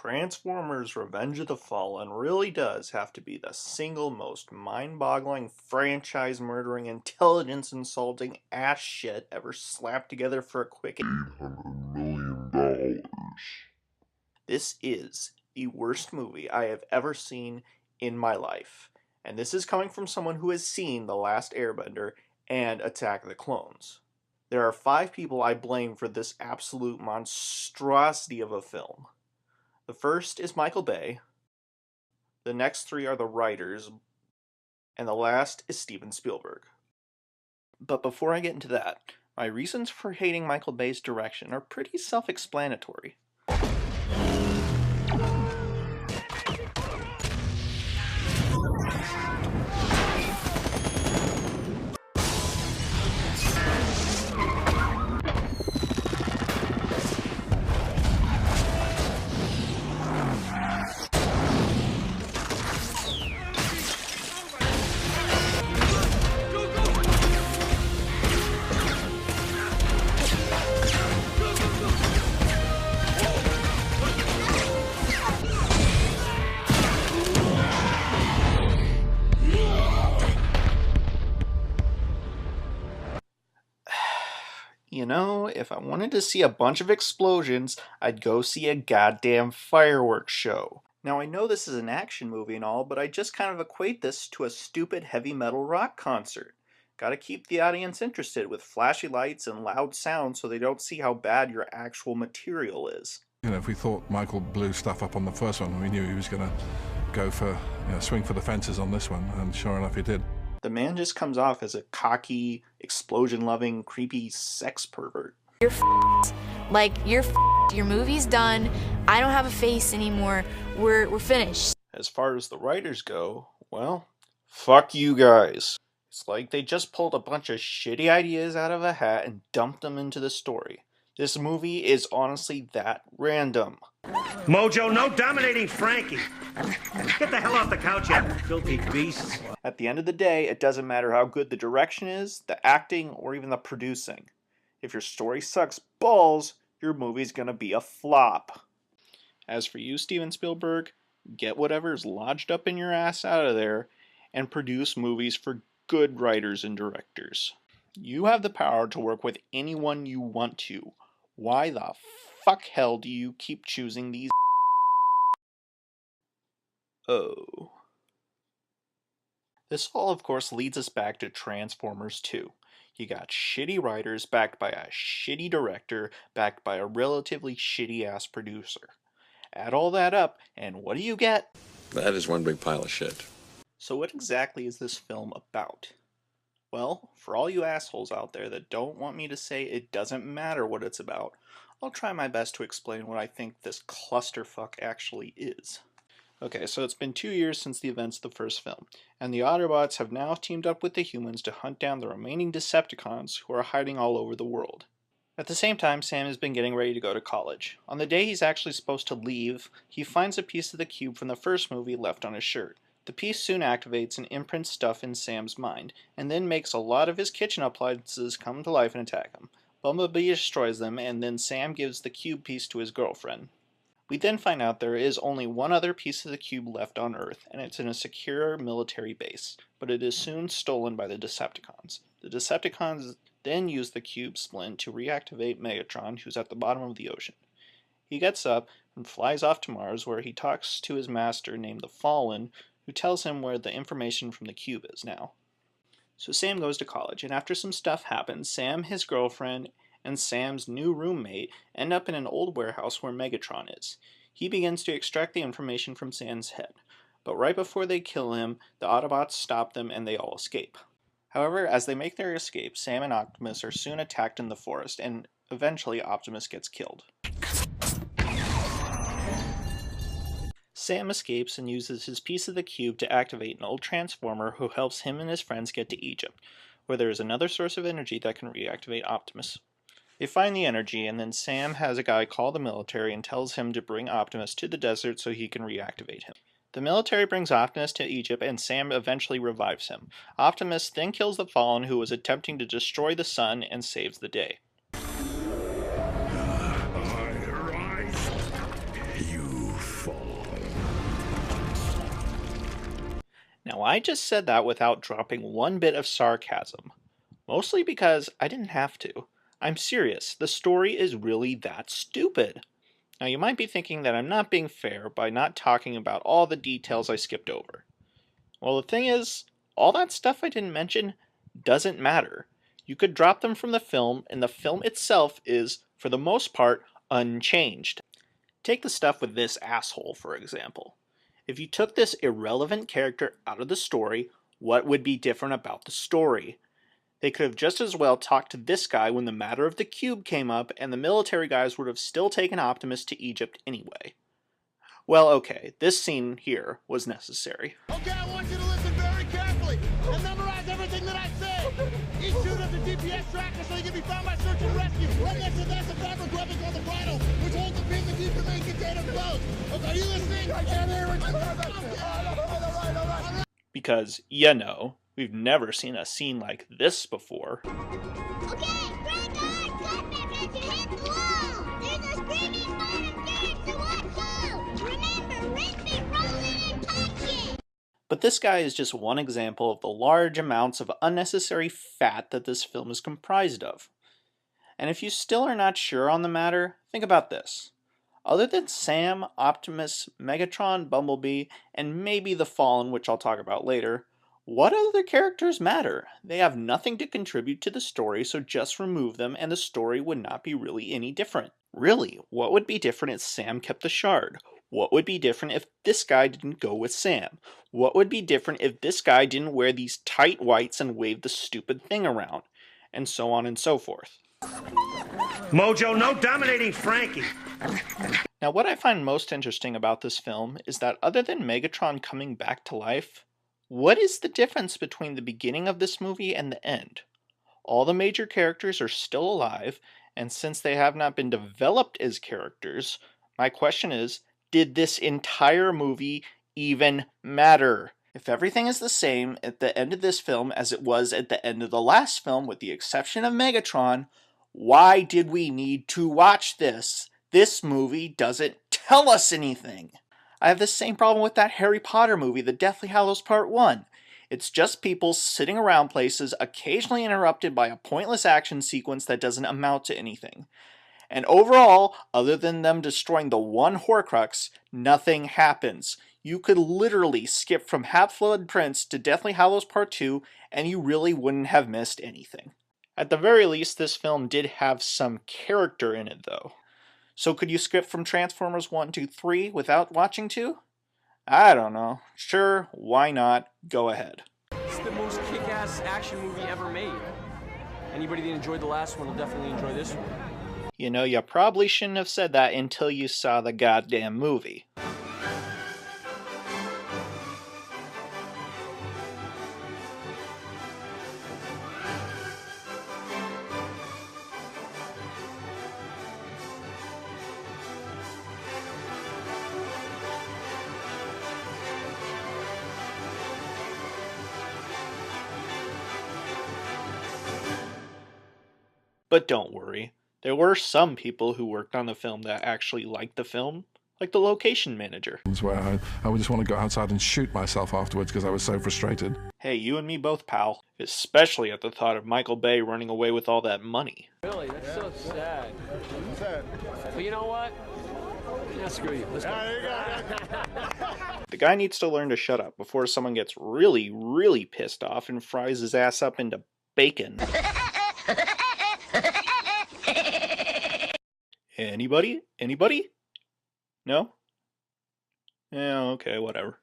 Transformers Revenge of the Fallen really does have to be the single most mind-boggling, franchise-murdering, intelligence-insulting ass shit ever slapped together for a quick $800 million. This is the worst movie I have ever seen in my life. And this is coming from someone who has seen The Last Airbender and Attack of the Clones. There are 5 people I blame for this absolute monstrosity of a film. The first is Michael Bay, the next 3 are the writers, and the last is Steven Spielberg. But before I get into that, my reasons for hating Michael Bay's direction are pretty self-explanatory. You know, if I wanted to see a bunch of explosions, I'd go see a goddamn fireworks show. Now I know this is an action movie and all, but I just kind of equate this to a stupid heavy metal rock concert. Gotta keep the audience interested with flashy lights and loud sounds so they don't see how bad your actual material is. You know, if we thought Michael blew stuff up on the first one, we knew he was going to go for, swing for the fences on this one, and sure enough he did. The man just comes off as a cocky, explosion-loving, creepy sex pervert. You're f***ed. Like, you're f***ed. Your movie's done. I don't have a face anymore. We're finished. As far as the writers go, well, fuck you guys. It's like they just pulled a bunch of shitty ideas out of a hat and dumped them into the story. This movie is honestly that random. Mojo, no dominating Frankie. Get the hell off the couch, you filthy beast. At the end of the day, it doesn't matter how good the direction is, the acting, or even the producing. If your story sucks balls, your movie's gonna be a flop. As for you, Steven Spielberg, get whatever's lodged up in your ass out of there and produce movies for good writers and directors. You have the power to work with anyone you want to. Why the fuck hell do you keep choosing these? Oh. This all, of course, leads us back to Transformers 2. You got shitty writers backed by a shitty director backed by a relatively shitty-ass producer. Add all that up, and what do you get? That is one big pile of shit. So what exactly is this film about? Well, for all you assholes out there that don't want me to say it doesn't matter what it's about, I'll try my best to explain what I think this clusterfuck actually is. Okay, so it's been 2 years since the events of the first film, and the Autobots have now teamed up with the humans to hunt down the remaining Decepticons who are hiding all over the world. At the same time, Sam has been getting ready to go to college. On the day he's actually supposed to leave, he finds a piece of the cube from the first movie left on his shirt. The piece soon activates and imprints stuff in Sam's mind, and then makes a lot of his kitchen appliances come to life and attack him. Bumblebee destroys them, and then Sam gives the cube piece to his girlfriend. We then find out there is only one other piece of the cube left on Earth, and it's in a secure military base, but it is soon stolen by the Decepticons. The Decepticons then use the cube splint to reactivate Megatron, who's at the bottom of the ocean. He gets up and flies off to Mars, where he talks to his master named the Fallen, who tells him where the information from the cube is now. So Sam goes to college, and after some stuff happens, Sam, his girlfriend, and Sam's new roommate end up in an old warehouse where Megatron is. He begins to extract the information from Sam's head, but right before they kill him, the Autobots stop them and they all escape. However, as they make their escape, Sam and Optimus are soon attacked in the forest, and eventually Optimus gets killed. Sam escapes and uses his piece of the cube to activate an old Transformer who helps him and his friends get to Egypt, where there is another source of energy that can reactivate Optimus. They find the energy, and then Sam has a guy call the military and tells him to bring Optimus to the desert so he can reactivate him. The military brings Optimus to Egypt, and Sam eventually revives him. Optimus then kills the Fallen, who was attempting to destroy the sun, and saves the day. I rise. You Now, I just said that without dropping one bit of sarcasm. Mostly because I didn't have to. I'm serious, the story is really that stupid. Now, you might be thinking that I'm not being fair by not talking about all the details I skipped over. Well, the thing is, all that stuff I didn't mention doesn't matter. You could drop them from the film, and the film itself is, for the most part, unchanged. Take the stuff with this asshole, for example. If you took this irrelevant character out of the story, what would be different about the story? They could have just as well talked to this guy when the matter of the cube came up, and the military guys would have still taken Optimus to Egypt anyway. Well, okay, this scene here was necessary. Okay, I want you to listen very carefully and memorize everything that I say. Each shooter has a GPS tracker so he can be found by search and rescue. Right next to that's a fabric webbing called the bridle, which holds the pin that keeps the main container closed. Okay, are you listening? I can't hear what you're saying. Because, you know, we've never seen a scene like this before. Okay, break on! Cut back as you hit the wall! There's a screaming bottom gate, so watch out! Remember, rinse it, roll it, and punch it! But this guy is just one example of the large amounts of unnecessary fat that this film is comprised of. And if you still are not sure on the matter, think about this. Other than Sam, Optimus, Megatron, Bumblebee, and maybe the Fallen, which I'll talk about later, what other characters matter? They have nothing to contribute to the story, so just remove them and the story would not be really any different. Really, what would be different if Sam kept the shard? What would be different if this guy didn't go with Sam? What would be different if this guy didn't wear these tight whites and wave the stupid thing around? And so on and so forth. Mojo, no dominating Frankie. Now, what I find most interesting about this film is that other than Megatron coming back to life, what is the difference between the beginning of this movie and the end? All the major characters are still alive, and since they have not been developed as characters, my question is, did this entire movie even matter? If everything is the same at the end of this film as it was at the end of the last film, with the exception of Megatron, why did we need to watch this? This movie doesn't tell us anything. I have the same problem with that Harry Potter movie, The Deathly Hallows Part 1. It's just people sitting around places, occasionally interrupted by a pointless action sequence that doesn't amount to anything. And overall, other than them destroying the one Horcrux, nothing happens. You could literally skip from Half-Blood Prince to Deathly Hallows Part 2, and you really wouldn't have missed anything. At the very least, this film did have some character in it, though. So could you skip from Transformers 1 to 3 without watching 2? I don't know. Sure, why not? Go ahead. It's the most kick-ass action movie ever made. Anybody that enjoyed the last one will definitely enjoy this one. You know, you probably shouldn't have said that until you saw the goddamn movie. But don't worry, there were some people who worked on the film that actually liked the film, like the location manager. Where I would just want to go outside and shoot myself afterwards because I was so frustrated. Hey, you and me both, pal. Especially at the thought of Michael Bay running away with all that money. Really, that's so sad. But you know what? Yeah, screw you. Let's go. The guy needs to learn to shut up before someone gets really, really pissed off and fries his ass up into bacon. Anybody? Anybody? No? Yeah, okay, whatever.